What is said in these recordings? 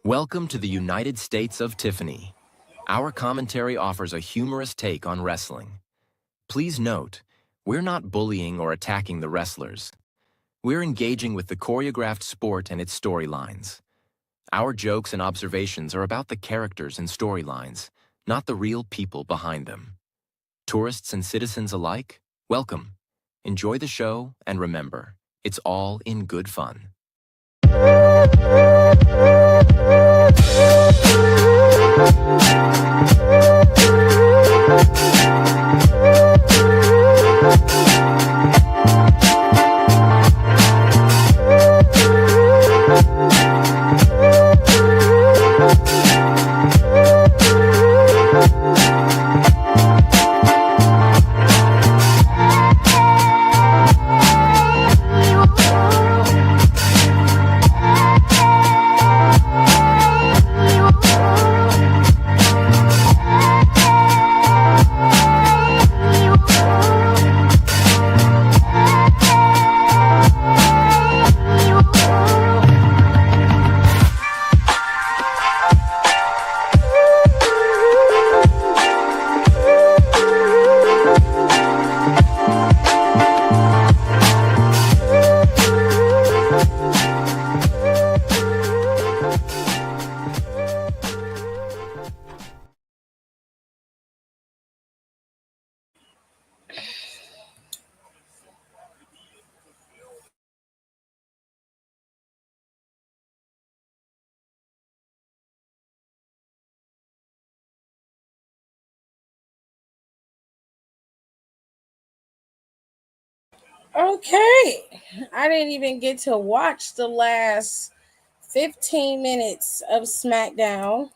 Welcome to the United States of Tiffany. Our commentary offers a humorous take on wrestling. Please note, we're not bullying or attacking the wrestlers. We're engaging with the choreographed sport and its storylines. Our jokes and observations are about the characters and storylines, not the real people behind them. Tourists and citizens alike, welcome. Enjoy the show, and remember, it's all in good fun. Okay, I didn't even get to watch the last 15 minutes of Smackdown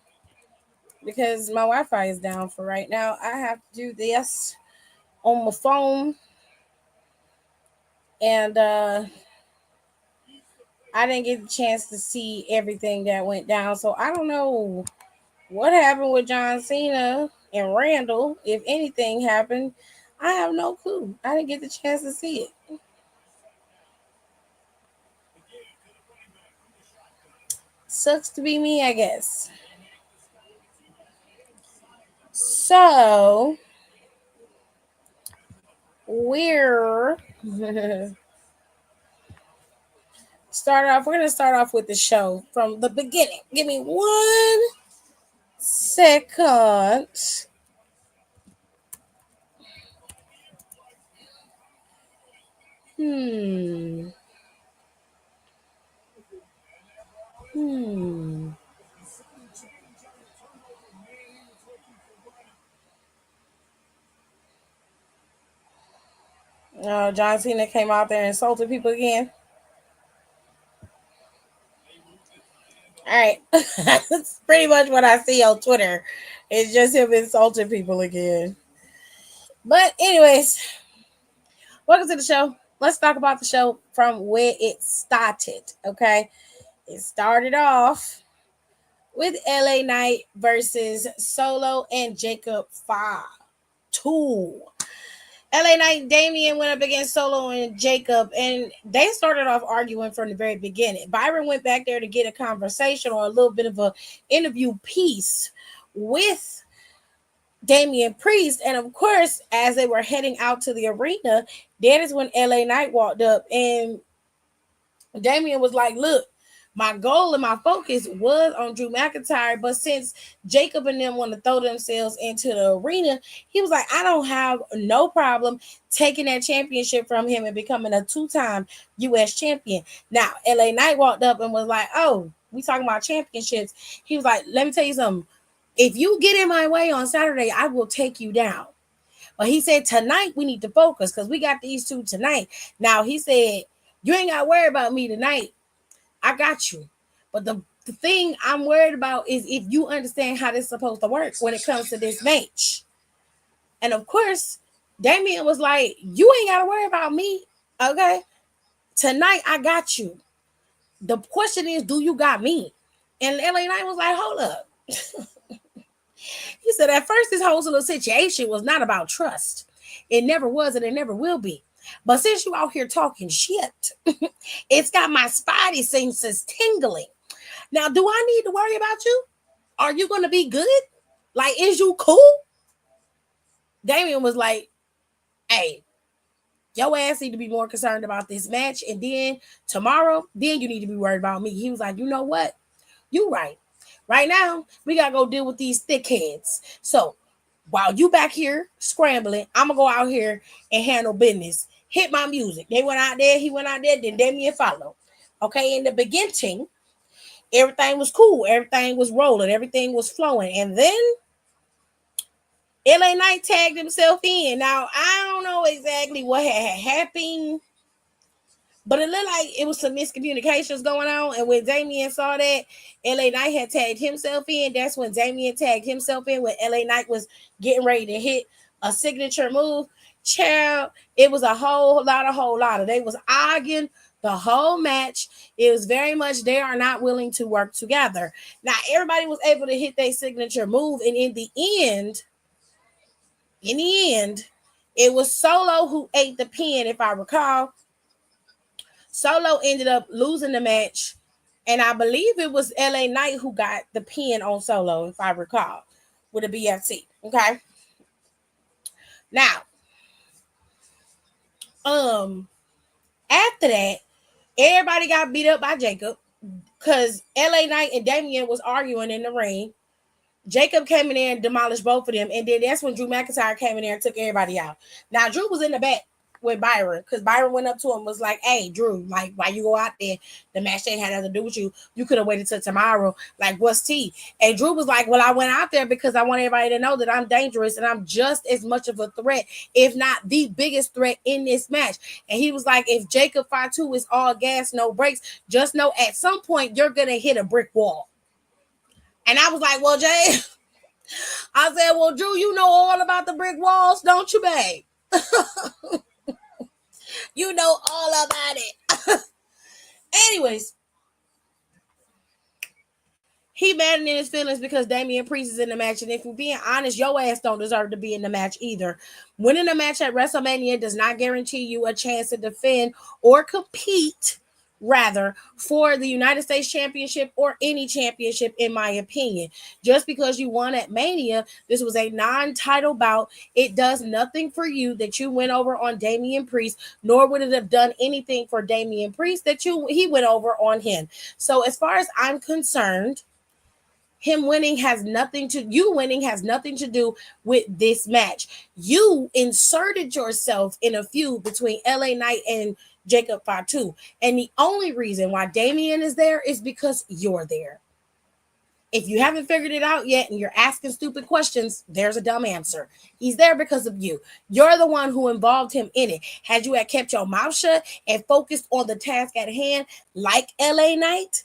because my Wi-Fi is down for right now. I have to do this on my phone, and I didn't get the chance to see everything that went down. So I don't know what happened with John Cena and Randall. If anything happened, I have no clue. I didn't get the chance to see it. Sucks to be me, I guess. So we're we're gonna start off with the show from the beginning. Give me 1 second. Hmm. Hmm. John Cena came out there and insulted people again. All right. That's pretty much what I see on Twitter. It's just him insulting people again. But anyways, welcome to the show. Let's talk about the show from where it started. Okay. It started off with LA Knight versus Solo and Jacob 2. LA Knight and Damian went up against Solo and Jacob, and they started off arguing from the very beginning. Byron went back there to get a conversation or a little bit of a interview piece with Damian Priest. And of course, as they were heading out to the arena, that is when LA Knight walked up, and Damian was like, look, my goal and my focus was on Drew McIntyre, but since Jacob and them want to throw themselves into the arena, he was like, I don't have no problem taking that championship from him and becoming a 2-time U.S. champion. Now, LA Knight walked up and was like, oh, we talking about championships. He was like, let me tell you something. If you get in my way on Saturday, I will take you down. But he said, tonight we need to focus because we got these two tonight. Now, he said, you ain't got to worry about me tonight. I got you. But the thing I'm worried about is if you understand how this is supposed to work when it comes to this match. And of course, Damian was like, you ain't got to worry about me. Okay. Tonight, I got you. The question is, do you got me? And LA Knight was like, hold up. He said, at first, this whole little situation was not about trust. It never was and it never will be. But since you out here talking shit, it's got my spidey senses tingling. Now, do I need to worry about you? Are you going to be good? Like, is you cool? Damian was like, hey, your ass need to be more concerned about this match. And then tomorrow, then you need to be worried about me. He was like, you know what? You right. Right now, we got to go deal with these thickheads. So while you back here scrambling, I'm going to go out here and handle business. Hit my music. They went out there. He went out there. Then Damian followed. Okay, in the beginning, everything was cool. Everything was rolling. Everything was flowing. And then LA Knight tagged himself in. Now, I don't know exactly what had happened, but it looked like it was some miscommunications going on. And when Damian saw that LA Knight had tagged himself in, that's when Damian tagged himself in when LA Knight was getting ready to hit a signature move. Child, it was a whole lot of. They was arguing the whole match. It was very much they are not willing to work together. Now, everybody was able to hit their signature move. And in the end, it was Solo who ate the pin, if I recall. Solo ended up losing the match, and I believe it was LA Knight who got the pin on Solo, if I recall, with a BFT. Okay. Now, after that, everybody got beat up by Jacob because LA Knight and Damian was arguing in the ring. Jacob came in there and demolished both of them, and then that's when Drew McIntyre came in there and took everybody out. Now, Drew was in the back with Byron because Byron went up to him and was like, hey, Drew, like, why you go out there? The match ain't had nothing to do with you. You could have waited till tomorrow. Like, what's tea? And Drew was like, well, I went out there because I want everybody to know that I'm dangerous and I'm just as much of a threat, if not the biggest threat in this match. And he was like, if Jacob Fatu is all gas, no brakes, just know at some point you're going to hit a brick wall. And I was like, well, Jay, I said, well, Drew, you know all about the brick walls, don't you, babe? You know all about it. Anyways, he mad in his feelings because Damian Priest is in the match. And if we're being honest, your ass don't deserve to be in the match either. Winning a match at WrestleMania does not guarantee you a chance to defend or compete, rather, for the United States Championship or any championship, in my opinion. Just because you won at Mania, this was a non-title bout. It does nothing for you that you went over on Damian Priest, nor would it have done anything for Damian Priest that he went over on him. So as far as I'm concerned, you winning has nothing to do with this match. You inserted yourself in a feud between LA Knight and Jacob Fatu. And the only reason why Damian is there is because you're there. If you haven't figured it out yet and you're asking stupid questions, there's a dumb answer. He's there because of you. You're the one who involved him in it. Had you had kept your mouth shut and focused on the task at hand, like LA Knight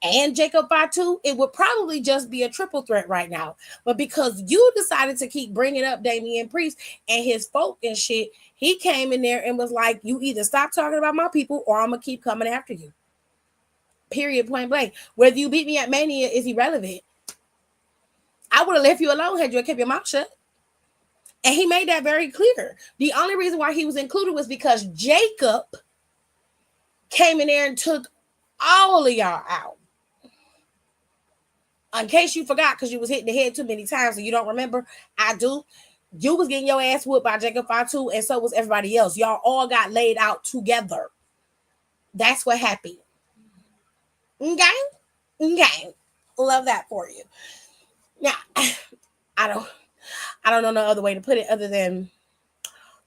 and Jacob Fatu, it would probably just be a triple threat right now. But because you decided to keep bringing up Damian Priest and his folk and shit, he came in there and was like, you either stop talking about my people or I'm going to keep coming after you. Period, point blank. Whether you beat me at Mania is irrelevant. I would have left you alone had you kept your mouth shut. And he made that very clear. The only reason why he was included was because Jacob came in there and took all of y'all out. In case you forgot, because you was hitting the head too many times and you don't remember, I do. You was getting your ass whooped by Jacob Fatu, and so was everybody else. Y'all all got laid out together. That's what happened. Okay. Love that for you. Now, I don't know no other way to put it other than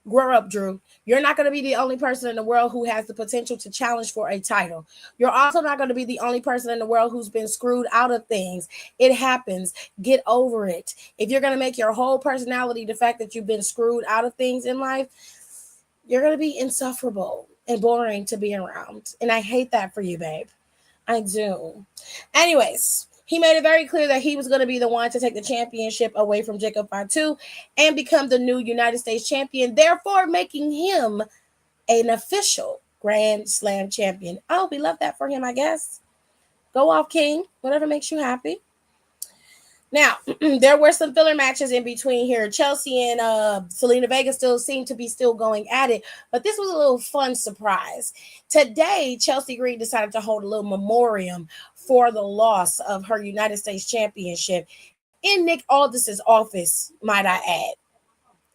grow up, Drew. You're not going to be the only person in the world who has the potential to challenge for a title. You're also not going to be the only person in the world who's been screwed out of things. It happens. Get over it. If you're going to make your whole personality the fact that you've been screwed out of things in life, you're going to be insufferable and boring to be around. And I hate that for you, babe. I do. Anyways, he made it very clear that he was going to be the one to take the championship away from Jacob Fatu and become the new United States champion, therefore making him an official Grand Slam champion. Oh, we love that for him, I guess. Go off, King. Whatever makes you happy. Now, there were some filler matches in between here. Chelsea and Selena Vega still seem to be going at it, but this was a little fun surprise. Today, Chelsea Green decided to hold a little memoriam for the loss of her United States Championship in Nick Aldis's office, might I add.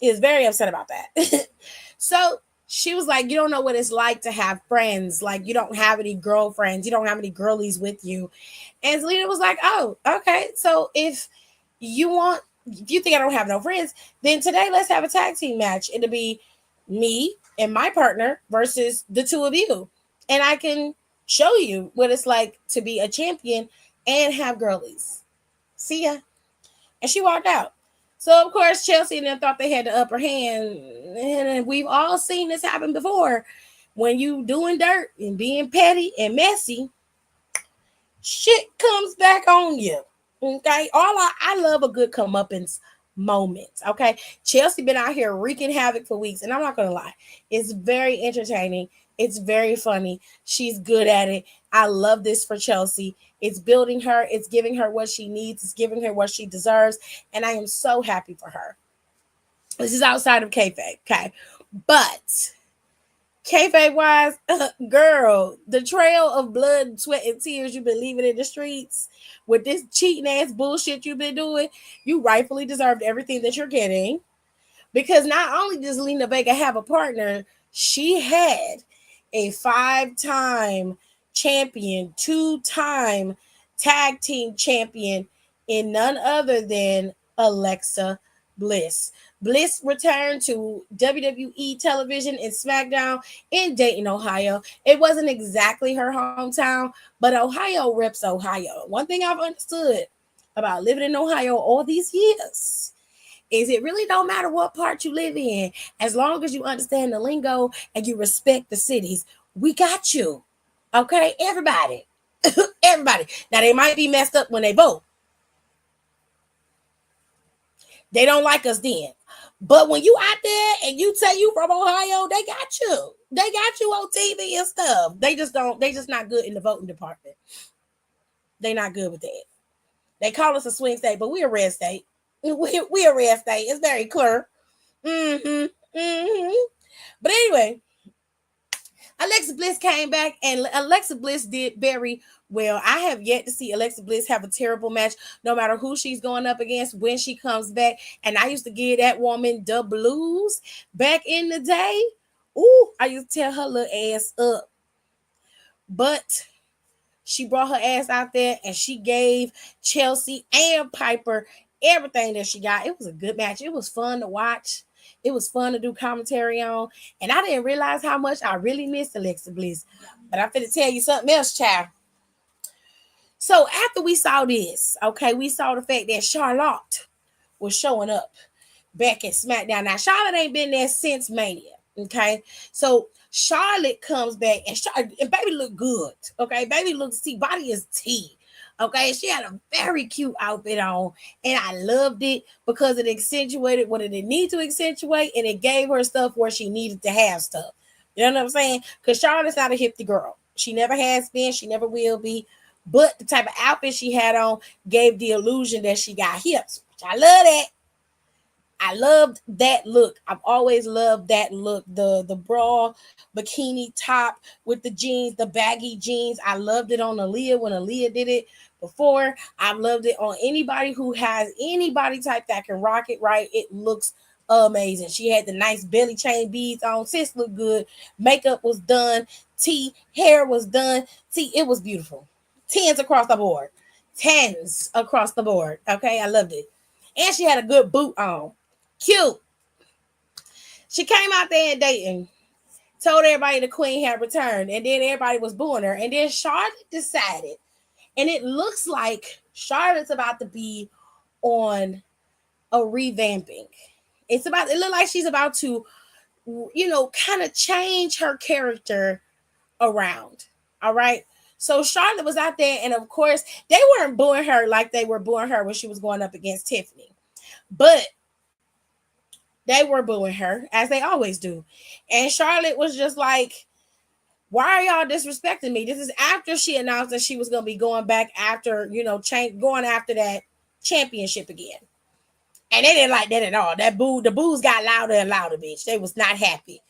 Is very upset about that. So she was like, you don't know what it's like to have friends. Like, you don't have any girlfriends. You don't have any girlies with you. And Zelina was like, oh, okay. So you want, if you think I don't have no friends, then today let's have a tag team match. It'll be me and my partner versus the two of you. And I can show you what it's like to be a champion and have girlies. See ya. And she walked out. So of course Chelsea and them thought they had the upper hand, and we've all seen this happen before. When you doing dirt and being petty and messy, shit comes back on you. Okay, I love a good comeuppance moment. Okay, Chelsea been out here wreaking havoc for weeks, and I'm not gonna lie, it's very entertaining. It's very funny. She's good at it. I love this for Chelsea. It's building her. It's giving her what she needs. It's giving her what she deserves, and I am so happy for her. This is outside of kayfabe, okay? But kayfabe wise, girl, the trail of blood, sweat, and tears you've been leaving in the streets with this cheating ass bullshit you've been doing, you rightfully deserved everything that you're getting. Because not only does Lena Vega have a partner, she had a 5-time champion, 2-time tag team champion in none other than Alexa Bliss. Bliss returned to WWE television and Smackdown in Dayton, Ohio. It wasn't exactly her hometown, but Ohio reps Ohio. One thing I've understood about living in Ohio all these years is it really don't matter what part you live in, as long as you understand the lingo and you respect the cities. We got you. Okay, everybody. Everybody. Now they might be messed up when they vote. They don't like us then. But when you out there and you say you from Ohio, they got you. They got you on TV and stuff. They just not good in the voting department. They not good with that. They call us a swing state, but we're a red state. We're a red state. It's very clear. But anyway, Alexa Bliss came back, and Alexa Bliss did very well. I have yet to see Alexa Bliss have a terrible match, no matter who she's going up against when she comes back. And I used to give that woman the blues back in the day. Ooh, I used to tear her little ass up. But she brought her ass out there, and she gave Chelsea and Piper everything that she got. It was a good match. It was fun to watch. It was fun to do commentary on. And I didn't realize how much I really missed Alexa Bliss. But I'm finna tell you something else, child. So after we saw this, okay, we saw the fact that Charlotte was showing up back at SmackDown. Now, Charlotte ain't been there since Mania, okay? So Charlotte comes back, and baby look good, okay? Baby looks T, body is T. Okay, she had a very cute outfit on, and I loved it because it accentuated what it needed to accentuate, and it gave her stuff where she needed to have stuff. You know what I'm saying? Because Charlotte's not a hippie girl. She never has been. She never will be. But the type of outfit she had on gave the illusion that she got hips. Which I love that. I loved that look. I've always loved that look. The bra, bikini top with the jeans, the baggy jeans. I loved it on Aaliyah when Aaliyah did it before. I've loved it on anybody who has any body type that can rock it right. It looks amazing. She had the nice belly chain beads on. Sis looked good. Makeup was done. Hair was done. It was beautiful. 10s across the board. 10s across the board. Okay, I loved it. And she had a good boot on. Cute. She came out there and dating, told everybody the queen had returned, and then everybody was booing her. And then Charlotte decided, and it looks like Charlotte's about to be on a revamping. It looked like she's about to, kind of change her character around. All right. So Charlotte was out there, and of course, they weren't booing her like they were booing her when she was going up against Tiffany. But they were booing her, as they always do. And Charlotte was just like, why are y'all disrespecting me? This is after she announced that she was going to be going back after, going after that championship again. And they didn't like that at all. The boos got louder and louder, bitch. They was not happy.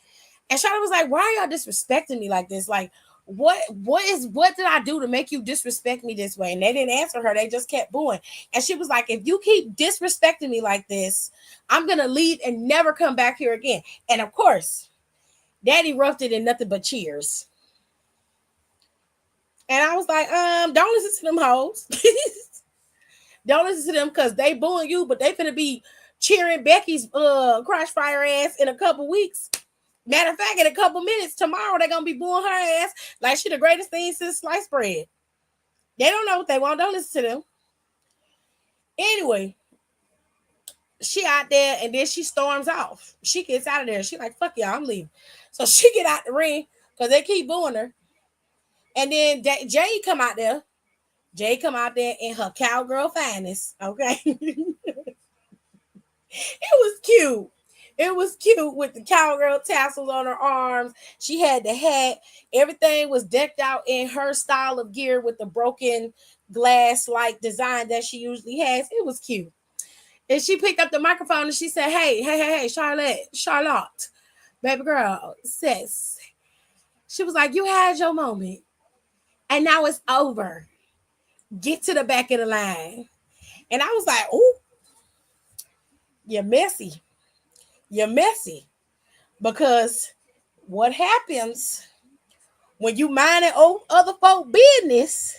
And Charlotte was like, why are y'all disrespecting me like this? Like, what did I do to make you disrespect me this way? And they didn't answer her. They just kept booing. And she was like, if you keep disrespecting me like this, I'm gonna leave and never come back here again. And of course, that erupted in nothing but cheers. And I was like, don't listen to them hoes. Don't listen to them because they booing you, but they finna be cheering Becky's crush fire ass in a couple weeks. Matter of fact, in a couple minutes, tomorrow they're gonna be booing her ass like she the greatest thing since sliced bread. They don't know what they want. Don't listen to them. Anyway, she out there and then she storms off. She gets out of there. She like, fuck y'all, I'm leaving. So she get out the ring because they keep booing her. And then Jay come out there. Jay come out there in her cowgirl finest. Okay. It was cute. It was cute with the cowgirl tassels on her arms. She had the hat. Everything was decked out in her style of gear with the broken glass like design that she usually has. It was cute. And she picked up the microphone and she said, hey, Charlotte, baby girl, sis. She was like, you had your moment. And now it's over. Get to the back of the line. And I was like, ooh, you're messy. You're messy. Because what happens when you minding other folk business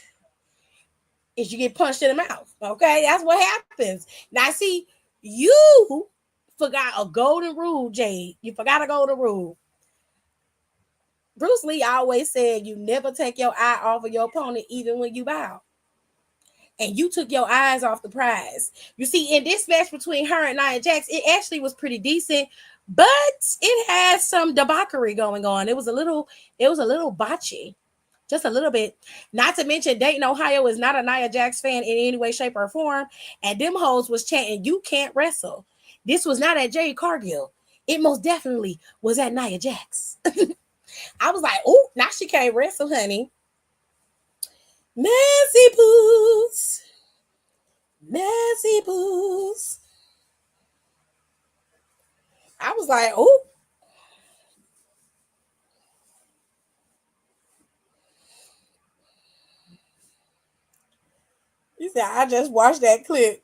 is you get punched in the mouth. Okay, that's what happens. Now, see, you forgot a golden rule, Jade. You forgot a golden rule. Bruce Lee always said you never take your eye off of your opponent, even when you bow. And you took your eyes off the prize. You see, in this match between her and Nia Jax, it actually was pretty decent, but it had some debauchery going on. It was a little botchy. Just a little bit. Not to mention, Dayton, Ohio is not a Nia Jax fan in any way, shape, or form. And them hoes was chanting, you can't wrestle. This was not at Jade Cargill. It most definitely was at Nia Jax. I was like, oh, now she can't wrestle, honey. Messy boots. Messy boots. I was like, oh. You said, I just watched that clip.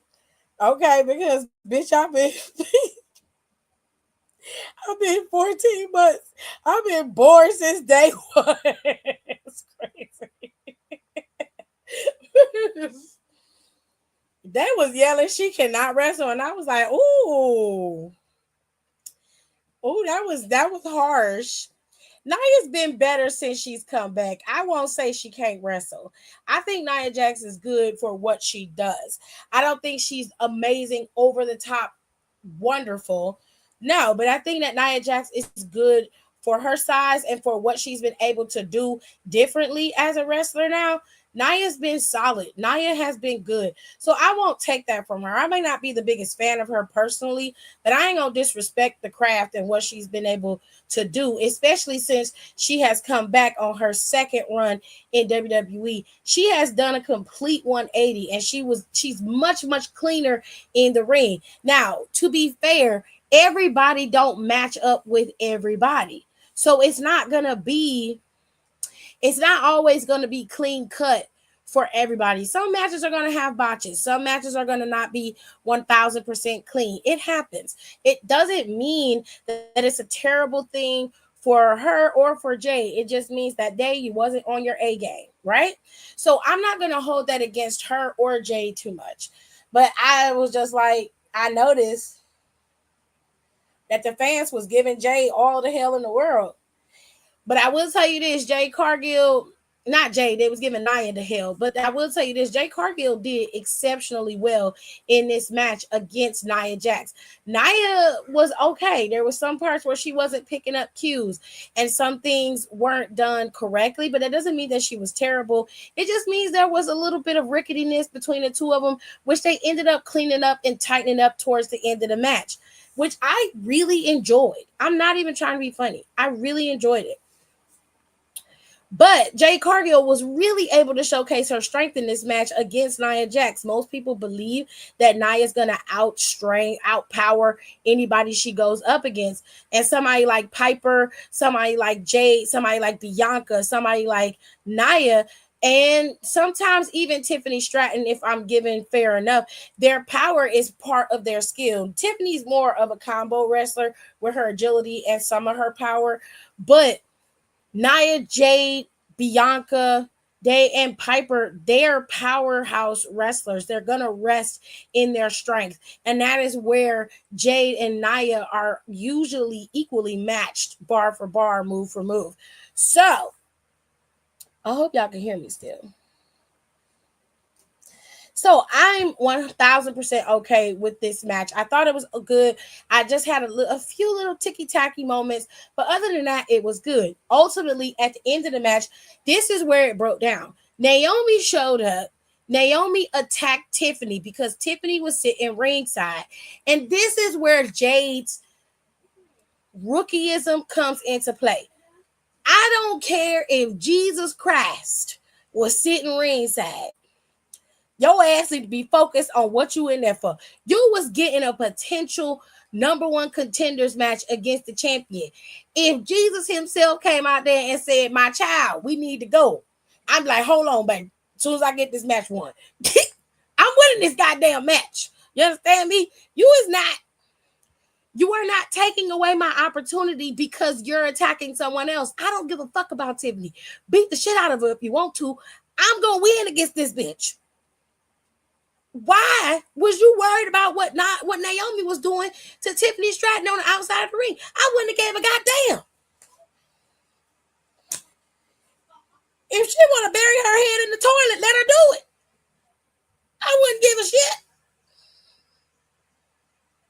Okay, because bitch, I've been 14 months. I've been bored since day one. It's crazy. They was yelling she cannot wrestle, and I was like, ooh, that was harsh. Nia's been better since she's come back. I won't say she can't wrestle. I think Nia Jax is good for what she does. I don't think she's amazing, over the top, wonderful. No, but I think that Nia Jax is good for her size and for what she's been able to do differently as a wrestler now. Nia's been solid. Nia has been good. So I won't take that from her. I may not be the biggest fan of her personally, but I ain't going to disrespect the craft and what she's been able to do, especially since she has come back on her second run in WWE. She has done a complete 180 and she's much cleaner in the ring. Now, to be fair, everybody don't match up with everybody. So it's not always going to be clean cut for everybody. Some matches are going to have botches. Some matches are going to not be 1000% clean. It happens. It doesn't mean that it's a terrible thing for her or for Jay. It just means that day you wasn't on your A game, right? So I'm not going to hold that against her or Jay too much. But I was just like, I noticed that the fans was giving Jay all the hell in the world. But I will tell you this, Jay Cargill, not Jay, they was giving Nia the hell. But I will tell you this, Jay Cargill did exceptionally well in this match against Nia Jax. Nia was okay. There were some parts where she wasn't picking up cues and some things weren't done correctly, but that doesn't mean that she was terrible. It just means there was a little bit of ricketiness between the two of them, which they ended up cleaning up and tightening up towards the end of the match, which I really enjoyed. I'm not even trying to be funny. I really enjoyed it. But Jade Cargill was really able to showcase her strength in this match against Nia Jax. Most people believe that Nia's gonna outpower anybody she goes up against. And somebody like Piper, somebody like Jade, somebody like Bianca, somebody like Nia, and sometimes even Tiffany Stratton, if I'm given fair enough, their power is part of their skill. Tiffany's more of a combo wrestler with her agility and some of her power, but Nia, Jade, Bianca, they and Piper, they're powerhouse wrestlers. They're gonna rest in their strength. And that is where Jade and Nia are usually equally matched, bar for bar, move for move. So I hope y'all can hear me still. So I'm 1000% okay with this match. I thought it was good. I just had a few little ticky tacky moments, but other than that, it was good. Ultimately, at the end of the match, this is where it broke down. Naomi showed up. Naomi attacked Tiffany because Tiffany was sitting ringside. And this is where Jade's rookieism comes into play. I don't care if Jesus Christ was sitting ringside. Your ass need to be focused on what you in there for. You was getting a potential number one contenders match against the champion. If Jesus himself came out there and said, "My child, we need to go," I'm like, "Hold on, baby. As soon as I get this match won, I'm winning this goddamn match." You understand me? You are not taking away my opportunity because you're attacking someone else. I don't give a fuck about Tiffany. Beat the shit out of her if you want to. I'm gonna win against this bitch. Why was you worried about what Naomi was doing to Tiffany Stratton on the outside of the ring? I wouldn't have gave a goddamn. If she want to bury her head in the toilet, let her do it. I wouldn't give a shit.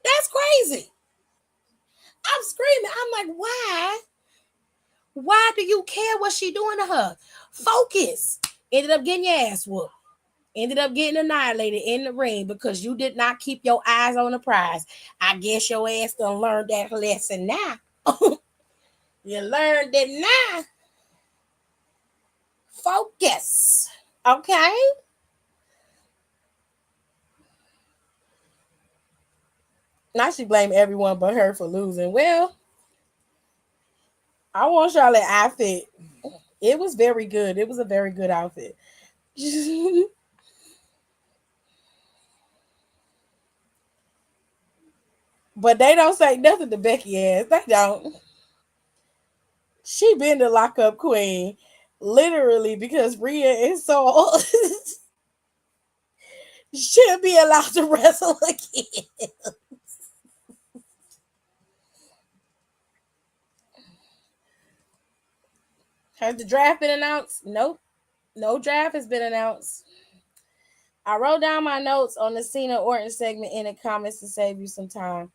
That's crazy. I'm screaming. I'm like, why? Why do you care what she doing to her? Focus. Ended up getting your ass whooped. Ended up getting annihilated in the ring because you did not keep your eyes on the prize. I guess your ass done learned that lesson now. You learned it now. Focus. Okay? Now she blame everyone but her for losing. Well, I want Charlotte outfit. It was very good. It was a very good outfit. But they don't say nothing to Becky ass. They don't. She been the lockup queen. Literally, because Rhea is so should be allowed to wrestle again. Has the draft been announced? Nope. No draft has been announced. I wrote down my notes on the Cena Orton segment in the comments to save you some time.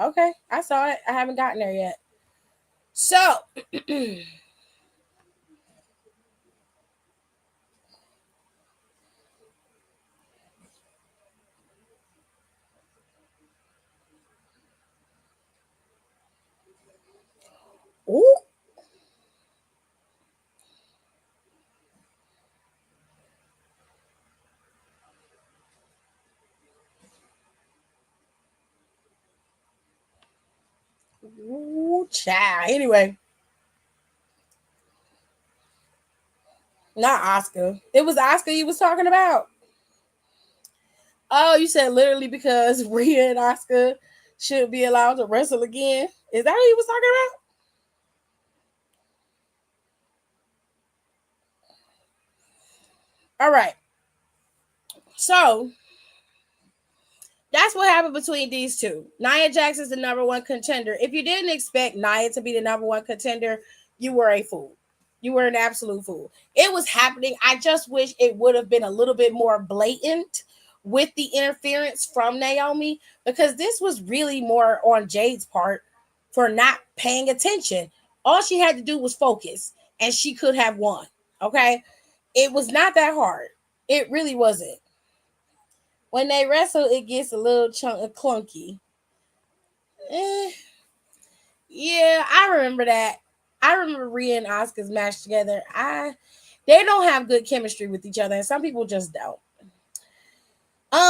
Okay, I saw it. I haven't gotten there yet. So, ooh, ooh, child. Anyway, not Oscar. It was Oscar you was talking about. Oh, you said literally because Rhea and Oscar should be allowed to wrestle again. Is that what you was talking about? All right. So that's what happened between these two. Nia Jax is the number one contender. If you didn't expect Nia to be the number one contender, you were a fool. You were an absolute fool. It was happening. I just wish it would have been a little bit more blatant with the interference from Naomi because this was really more on Jade's part for not paying attention. All she had to do was focus and she could have won. Okay. It was not that hard. It really wasn't. When they wrestle, it gets a little chunk of clunky. Eh, yeah, I remember that. I remember Rhea and Asuka's match together. They don't have good chemistry with each other, and some people just don't.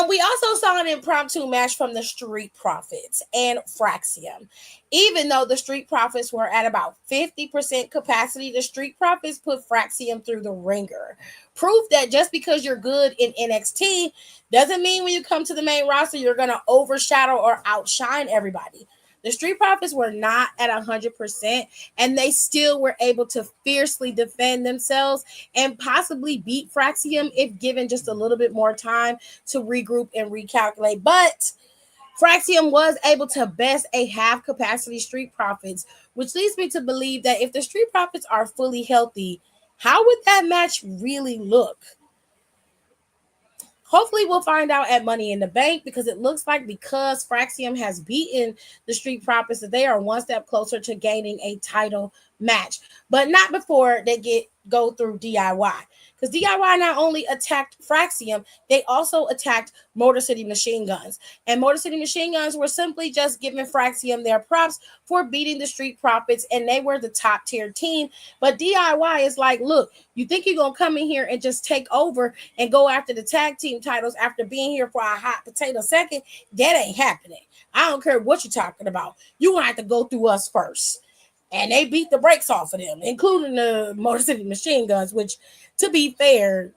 We also saw an impromptu match from the Street Profits and Fraxium. Even though the Street Profits were at about 50% capacity, the Street Profits put Fraxium through the ringer. Proof that just because you're good in NXT doesn't mean when you come to the main roster you're going to overshadow or outshine everybody. The Street Profits were not at 100%, and they still were able to fiercely defend themselves and possibly beat Fraxium if given just a little bit more time to regroup and recalculate. But Fraxium was able to best a half capacity Street Profits, which leads me to believe that if the Street Profits are fully healthy, how would that match really look? Hopefully, we'll find out at Money in the Bank, because it looks like because Fraxium has beaten the Street Profits that they are one step closer to gaining a title match, but not before they go through DIY. Because DIY not only attacked Fraxium, they also attacked Motor City Machine Guns. And Motor City Machine Guns were simply just giving Fraxium their props for beating the Street Profits, and they were the top tier team. But DIY is like, look, you think you're going to come in here and just take over and go after the tag team titles after being here for a hot potato second? That ain't happening. I don't care what you're talking about. You're going to have to go through us first. And they beat the brakes off of them, including the Motor City Machine Guns, which, to be fair,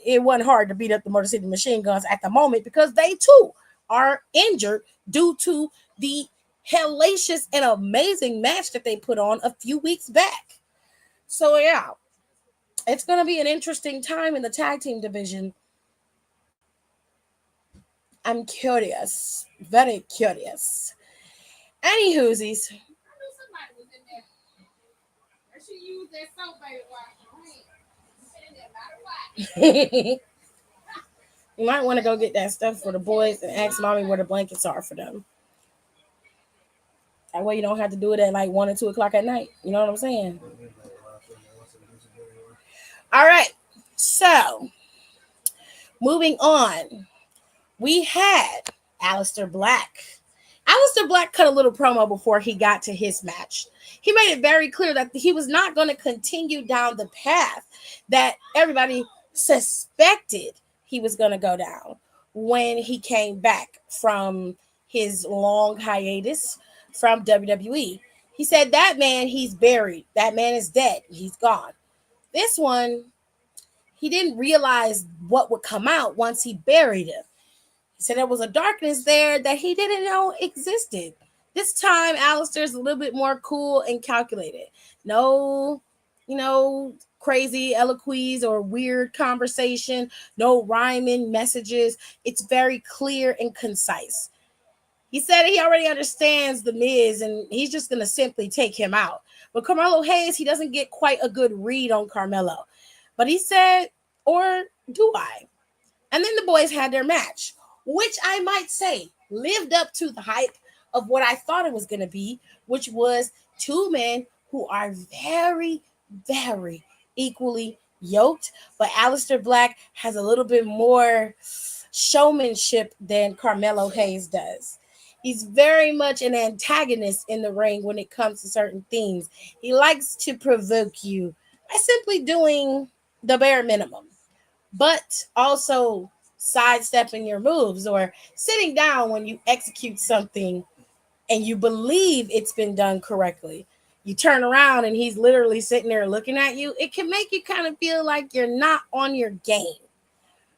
it wasn't hard to beat up the Motor City Machine Guns at the moment because they, too, are injured due to the hellacious and amazing match that they put on a few weeks back. So, yeah, it's going to be an interesting time in the tag team division. I'm curious, very curious. Any whoosies. You might want to go get that stuff for the boys and ask mommy where the blankets are for them. That way you don't have to do it at like 1 or 2 o'clock at night. You know what I'm saying? All right. So, moving on. We had Aleister Black. Aleister Black cut a little promo before he got to his match. He made it very clear that he was not going to continue down the path that everybody suspected he was going to go down when he came back from his long hiatus from WWE. He said, that man, he's buried. That man is dead. He's gone. This one, he didn't realize what would come out once he buried him. He said there was a darkness there that he didn't know existed. This time, Aleister's a little bit more cool and calculated. No, crazy eloquence or weird conversation. No rhyming messages. It's very clear and concise. He said he already understands The Miz, and he's just going to simply take him out. But Carmelo Hayes, he doesn't get quite a good read on Carmelo. But he said, or do I? And then the boys had their match, which I might say lived up to the hype of what I thought it was going to be, which was two men who are very, very equally yoked. But Aleister Black has a little bit more showmanship than Carmelo Hayes does. He's very much an antagonist in the ring when it comes to certain things. He likes to provoke you by simply doing the bare minimum, but also sidestepping your moves or sitting down when you execute something and you believe it's been done correctly. You turn around and he's literally sitting there looking at you. It can make you kind of feel like you're not on your game,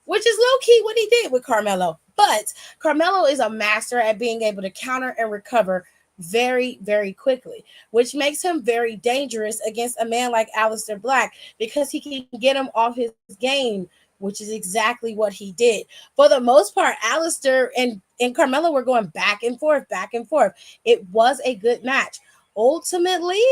which is low-key what he did with Carmelo. But Carmelo is a master at being able to counter and recover very, very quickly, which makes him very dangerous against a man like Aleister Black because he can get him off his game, which is exactly what he did. For the most part, Aleister and Carmelo were going back and forth, back and forth. It was a good match. Ultimately,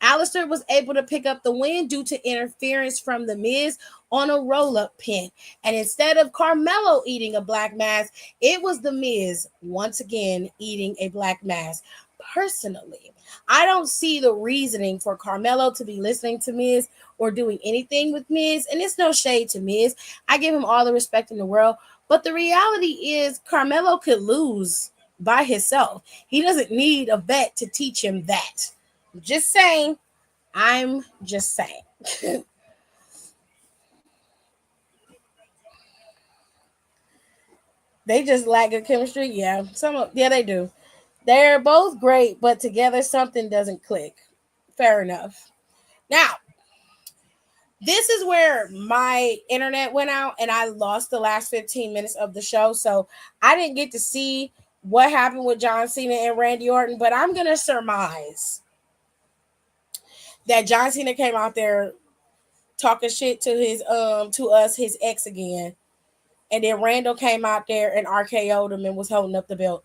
Aleister was able to pick up the win due to interference from The Miz on a roll-up pin. And instead of Carmelo eating a black mass, it was The Miz once again eating a black mass. Personally, I don't see the reasoning for Carmelo to be listening to Miz or doing anything with Miz. And it's no shade to Miz. I give him all the respect in the world. But the reality is Carmelo could lose by himself. He doesn't need a vet to teach him that. Just saying. I'm just saying. They just lack good chemistry. Yeah, yeah they do. They're both great, but together something doesn't click. Fair enough. Now, this is where my internet went out and I lost the last 15 minutes of the show. So I didn't get to see what happened with John Cena and Randy Orton, but I'm going to surmise that John Cena came out there talking shit to his ex again. And then Randall came out there and RKO'd him and was holding up the belt.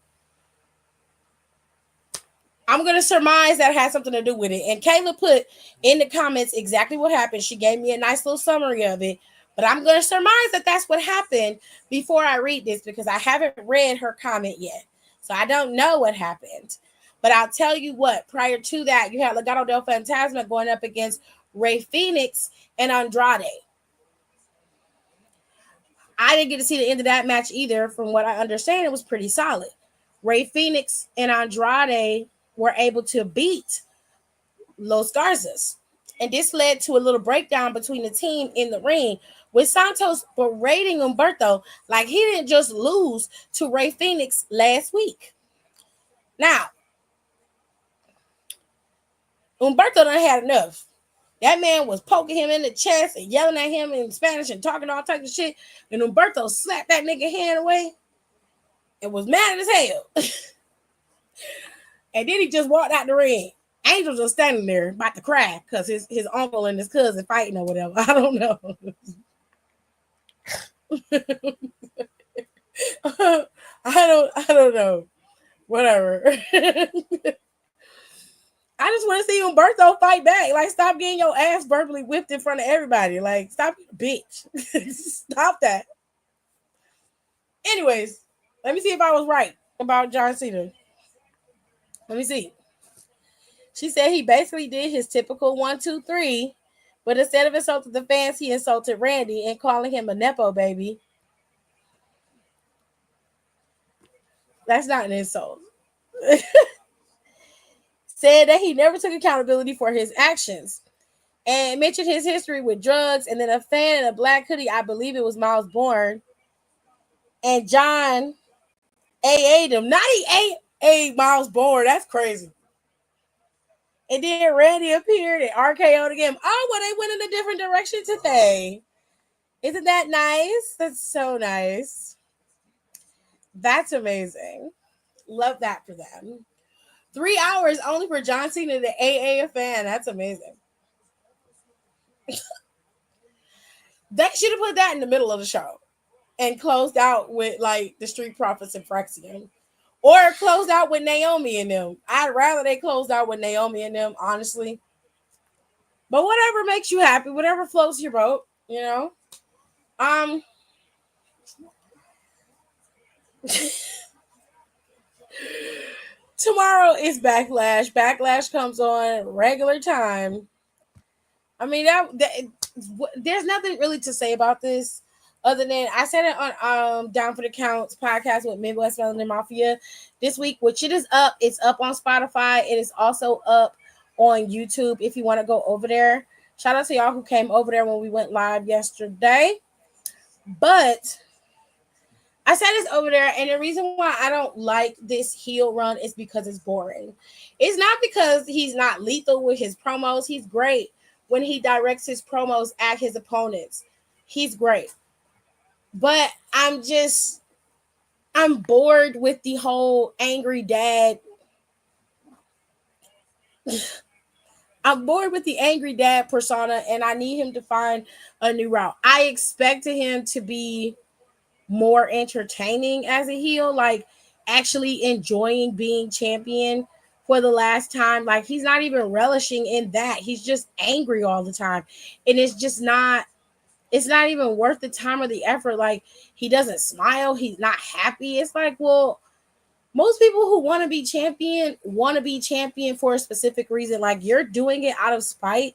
I'm going to surmise that had something to do with it. And Kayla put in the comments exactly what happened. She gave me a nice little summary of it. But I'm going to surmise that that's what happened before I read this because I haven't read her comment yet. So I don't know what happened. But I'll tell you what, prior to that, you had Legado del Fantasma going up against Rey Fenix and Andrade. I didn't get to see the end of that match either. From what I understand, it was pretty solid. Rey Fenix and Andrade were able to beat Los Garzas. And this led to a little breakdown between the team in the ring, with Santos berating Humberto like he didn't just lose to Rey Fenix last week. Now, Humberto done had enough. That man was poking him in the chest and yelling at him in Spanish and talking all types of shit. And Humberto slapped that nigga hand away and was mad as hell. And then he just walked out the ring. Angel was standing there about to cry because his uncle and his cousin fighting or whatever. I don't know. I don't know. Whatever. I just want to see Humberto fight back. Like, stop getting your ass verbally whipped in front of everybody. Like, stop, bitch. Stop that. Anyways, let me see if I was right about John Cena. Let me see. She said he basically did his typical 1, 2, 3, but instead of insulting the fans, he insulted Randy and calling him a Nepo baby. That's not an insult. Said that he never took accountability for his actions and mentioned his history with drugs, and then a fan in a black hoodie, I believe it was Miles Bourne, and John AA'd him. Not he ate Miles Bourne. That's crazy. And then Randy appeared and RKO'd again. Oh, well, they went in a different direction today. Isn't that nice? That's so nice. That's amazing. Love that for them. 3 hours only for John Cena to AA a fan. That's amazing. They should have put that in the middle of the show and closed out with like the Street Profits and Fraxium. Or closed out with Naomi and them. I'd rather they closed out with Naomi and them, honestly. But whatever makes you happy, whatever floats your boat, you know. Tomorrow is Backlash. Backlash comes on regular time. I mean, there's nothing really to say about this other than I said it on Down for the Counts podcast with Midwest Melanin Mafia this week, which it is up. It's up on Spotify. It is also up on YouTube if you want to go over there. Shout out to y'all who came over there when we went live yesterday. But I said it's over there, and the reason why I don't like this heel run is because it's boring. It's not because he's not lethal with his promos. He's great when he directs his promos at his opponents. He's great. But I'm bored with the whole angry dad. I'm bored with the angry dad persona, and I need him to find a new route. I expected him to be more entertaining as a heel, like actually enjoying being champion for the last time. Like, he's not even relishing in that. He's just angry all the time. And it's not even worth the time or the effort. Like, he doesn't smile. He's not happy. It's like, well, most people who want to be champion for a specific reason. Like, you're doing it out of spite,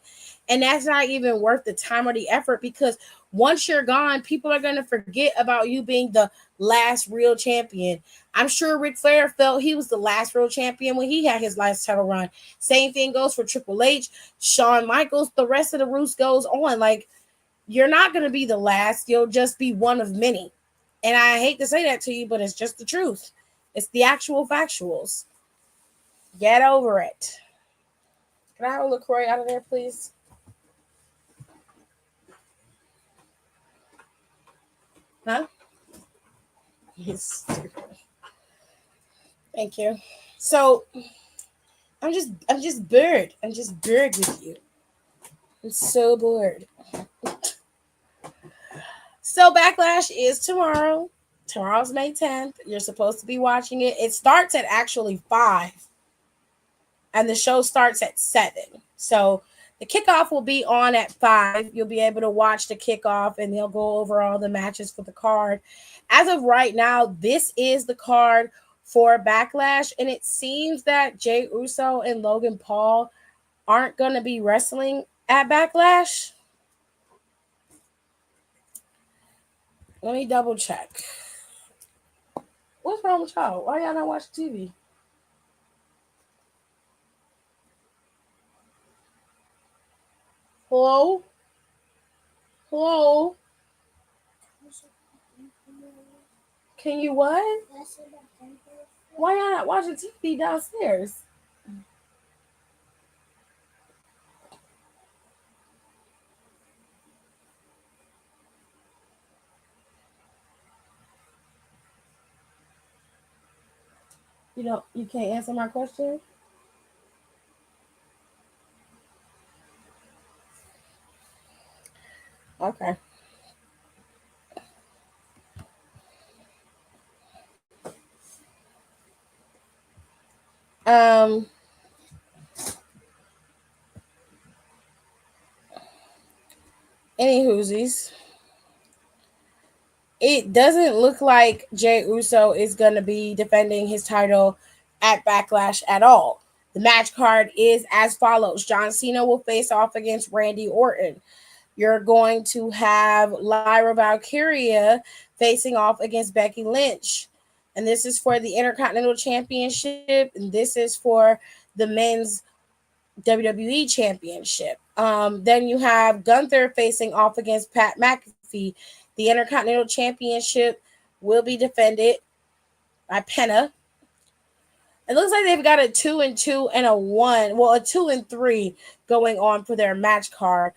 and that's not even worth the time or the effort, because Once you're gone, people are going to forget about you being the last real champion. I'm sure Ric Flair felt he was the last real champion when he had his last title run. Same thing goes for Triple H, Shawn Michaels, the rest of the roost goes on. Like, you're not going to be the last. You'll just be one of many. And I hate to say that to you, but it's just the truth. It's the actual factuals. Get over it. Can I have a LaCroix out of there, please? Huh? Yes. Thank you. So I'm just bored. I'm just bored with you. I'm so bored. So Backlash is tomorrow. Tomorrow's May 10th. You're supposed to be watching it. It starts at actually 5. And the show starts at 7. So the kickoff will be on at 5. You'll be able to watch the kickoff and they'll go over all the matches for the card. As of right now, this is the card for Backlash. And it seems that Jey Uso and Logan Paul aren't going to be wrestling at Backlash. Let me double check. What's wrong with y'all? Why y'all not watching TV? Hello? Hello? Can you what? Why y'all not watching TV downstairs? You can't answer my question? Okay. Um any whoosies. It doesn't look like Jey Uso is gonna be defending his title at Backlash at all. The match card is as follows. John Cena will face off against Randy Orton. You're going to have Lyra Valkyria facing off against Becky Lynch. And this is for the Intercontinental Championship. And this is for the men's WWE Championship. Then you have Gunther facing off against Pat McAfee. The Intercontinental Championship will be defended by Penta. It looks like they've got a 2-2 and a 1. Well, a 2-3 going on for their match card.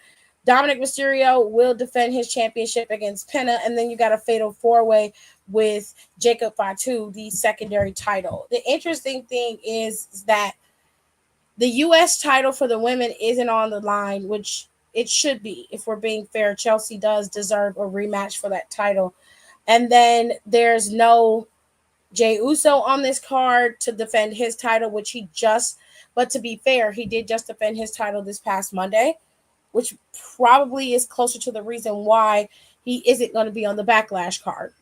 Dominic Mysterio will defend his championship against Penta, and then you got a fatal 4-way with Jacob Fatu, the secondary title. The interesting thing is that the U.S. title for the women isn't on the line, which it should be. If we're being fair, Chelsea does deserve a rematch for that title. And then there's no Jey Uso on this card to defend his title, which but to be fair, he did just defend his title this past Monday, which probably is closer to the reason why he isn't going to be on the Backlash card.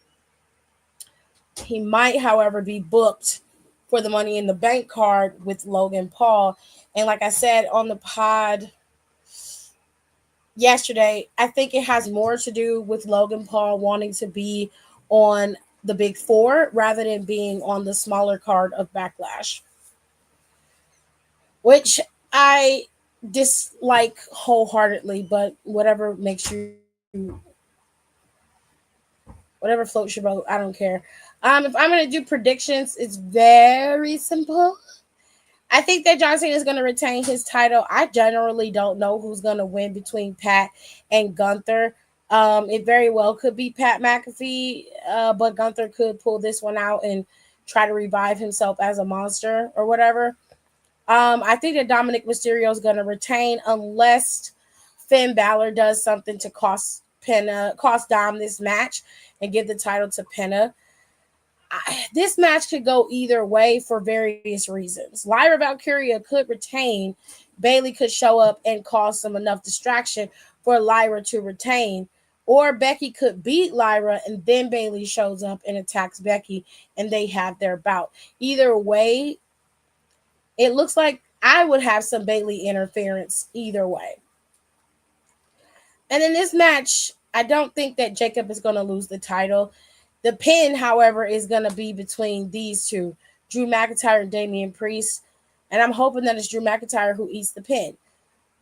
He might, however, be booked for the Money in the Bank card with Logan Paul. And like I said on the pod yesterday, I think it has more to do with Logan Paul wanting to be on the Big Four rather than being on the smaller card of Backlash, which I dislike wholeheartedly, but whatever floats your boat, I don't care. If I'm going to do predictions, it's very simple. I think that John Cena is going to retain his title. I generally don't know who's going to win between Pat and Gunther. It very well could be Pat McAfee, but Gunther could pull this one out and try to revive himself as a monster or whatever. I think that Dominic Mysterio is going to retain unless Finn Balor does something to cost Dom this match and give the title to Penta. This match could go either way for various reasons. Lyra Valkyria could retain. Bayley could show up and cause some enough distraction for Lyra to retain. Or Becky could beat Lyra and then Bayley shows up and attacks Becky and they have their bout. Either way, it looks like I would have some Bayley interference either way. And then this match I don't think that Jacob is going to lose the title. The pin, however, is going to be between these two, Drew McIntyre and Damian Priest. And I'm hoping that it's Drew McIntyre who eats the pin.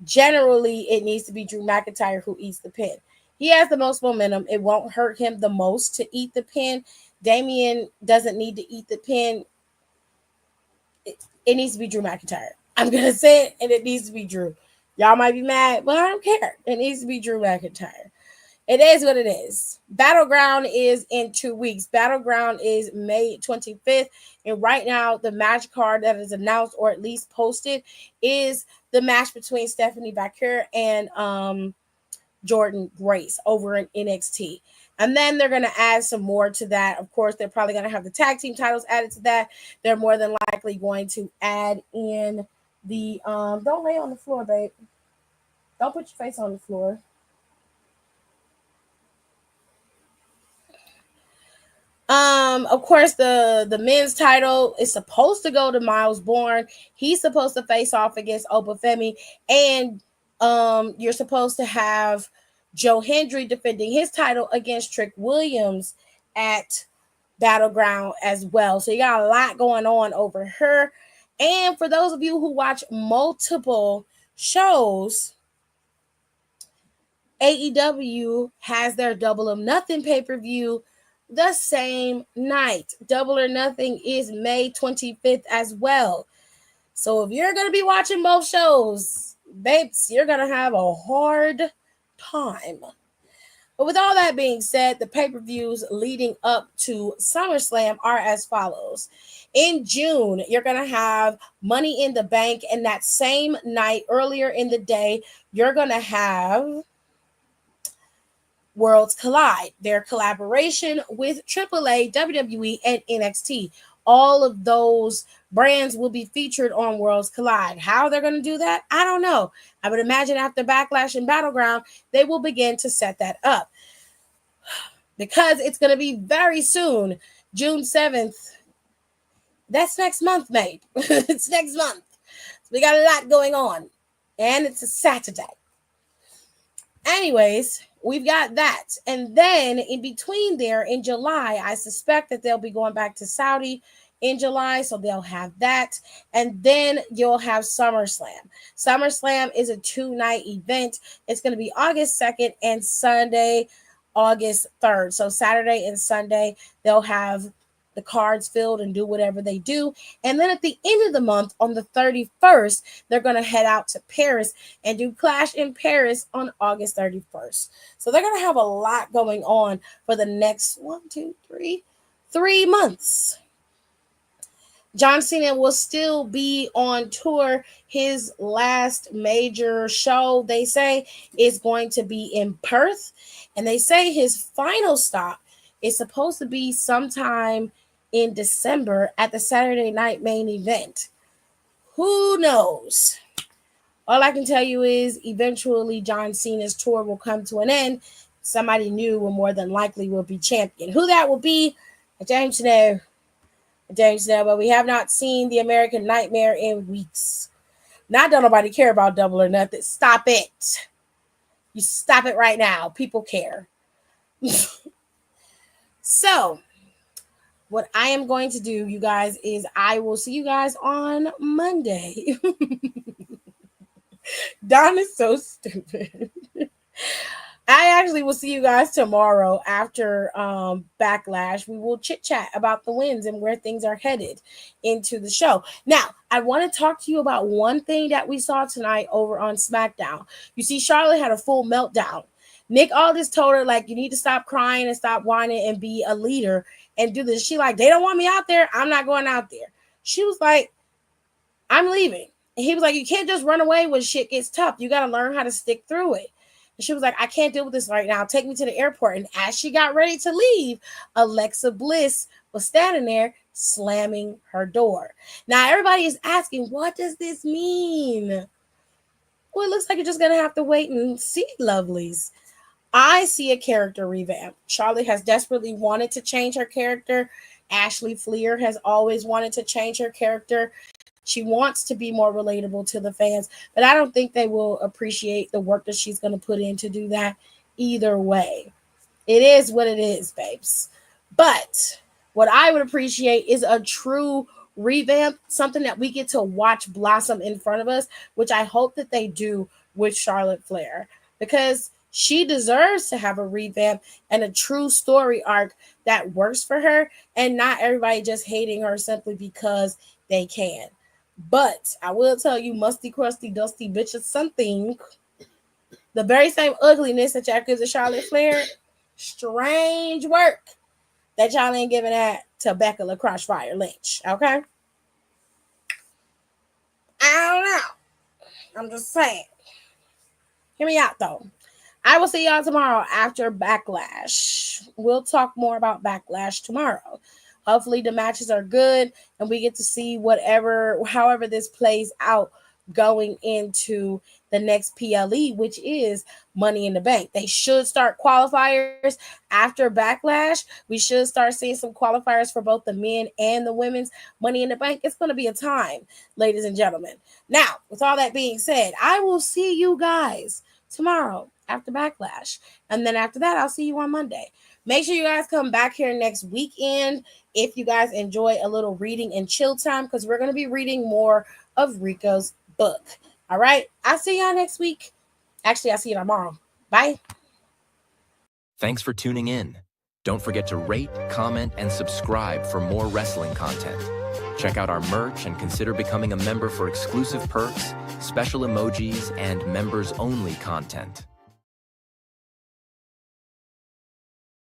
Generally, it needs to be Drew McIntyre who eats the pin. He has the most momentum. It won't hurt him the most to eat the pin. Damian doesn't need to eat the pin. It needs to be Drew McIntyre. I'm going to say it, and it needs to be Drew. Y'all might be mad, but I don't care. It needs to be Drew McIntyre. It is what it is. Battleground is in 2 weeks. Battleground is May 25th. And right now, the match card that is announced or at least posted is the match between Stephanie Bakir and Jordan Grace over in NXT. And then they're going to add some more to that. Of course, they're probably going to have the tag team titles added to that. They're more than likely going to add in the don't lay on the floor, babe. Don't put your face on the floor. Of course, the men's title is supposed to go to Miles Bourne. He's supposed to face off against Obafemi, and you're supposed to have Joe Hendry defending his title against Trick Williams at Battleground as well. So you got a lot going on over here. And for those of you who watch multiple shows, AEW has their Double or Nothing pay-per-view the same night. Double or Nothing is May 25th as well. So if you're going to be watching both shows, babes, you're going to have a hard time. But with all that being said, the pay-per-views leading up to SummerSlam are as follows. In June, you're going to have Money in the Bank, and that same night, earlier in the day, you're going to have Worlds Collide, their collaboration with AAA, WWE, and NXT. All of those brands will be featured on Worlds Collide. How they're going to do that, I don't know. I would imagine after Backlash and Battleground, they will begin to set that up. Because it's going to be very soon, June 7th. That's next month, mate. It's next month. So we got a lot going on. And it's a Saturday. Anyways, we've got that. And then in between there, in July, I suspect that they'll be going back to Saudi in July, so they'll have that. And then you'll have SummerSlam. SummerSlam is a 2-night event. It's going to be August 2nd and Sunday, August 3rd. So Saturday and Sunday, they'll have the cards filled and do whatever they do. And then at the end of the month, on the 31st, they're going to head out to Paris and do Clash in Paris on August 31st. So they're going to have a lot going on for the next 3 months. John Cena will still be on tour. His last major show, they say, is going to be in Perth. And they say his final stop is supposed to be sometime in December at the Saturday Night Main Event. Who knows? All I can tell you is eventually John Cena's tour will come to an end. Somebody new will more than likely will be champion. Who that will be, I don't know. But we have not seen the American Nightmare in weeks. Not don't nobody care about Double or Nothing. Stop it. You stop it right now. People care. So, what I am going to do, you guys, is I will see you guys on Monday. Don is so stupid. I actually will see you guys tomorrow after Backlash. We will chit chat about the wins and where things are headed into the show. Now, I want to talk to you about one thing that we saw tonight over on Smackdown. You see, Charlotte had a full meltdown. Nick Aldis told her, like, you need to stop crying and stop whining and be a leader and do this. She like, they don't want me out there. I'm not going out there. She was like, I'm leaving. And he was like, you can't just run away when shit gets tough. You got to learn how to stick through it. And she was like, I can't deal with this right now. Take me to the airport. And as she got ready to leave, Alexa Bliss was standing there slamming her door. Now, everybody is asking, what does this mean? Well, it looks like you're just going to have to wait and see, lovelies. I see a character revamp. Charlotte has desperately wanted to change her character. Ashley Fleer has always wanted to change her character. She wants to be more relatable to the fans, but I don't think they will appreciate the work that she's going to put in to do that either way. It is what it is, babes. But what I would appreciate is a true revamp, something that we get to watch blossom in front of us, which I hope that they do with Charlotte Flair, because she deserves to have a revamp and a true story arc that works for her, and not everybody just hating her simply because they can. But I will tell you, musty, crusty, dusty bitches, something. The very same ugliness that y'all give to Charlotte Flair, strange work that y'all ain't giving that to Becca LaCrosse Fire Lynch. Okay? I don't know. I'm just saying. Hear me out though. I will see y'all tomorrow after Backlash. We'll talk more about Backlash tomorrow. Hopefully the matches are good and we get to see however this plays out going into the next PLE, which is Money in the Bank. They should start qualifiers after Backlash. We should start seeing some qualifiers for both the men and the women's Money in the Bank. It's going to be a time, ladies and gentlemen. Now, with all that being said, I will see you guys tomorrow after Backlash. And then after that, I'll see you on Monday. Make sure you guys come back here next weekend if you guys enjoy a little reading and chill time, because we're going to be reading more of Rico's book. All right? I'll see y'all next week. Actually, I'll see you tomorrow. Bye. Thanks for tuning in. Don't forget to rate, comment, and subscribe for more wrestling content. Check out our merch and consider becoming a member for exclusive perks, special emojis, and members-only content.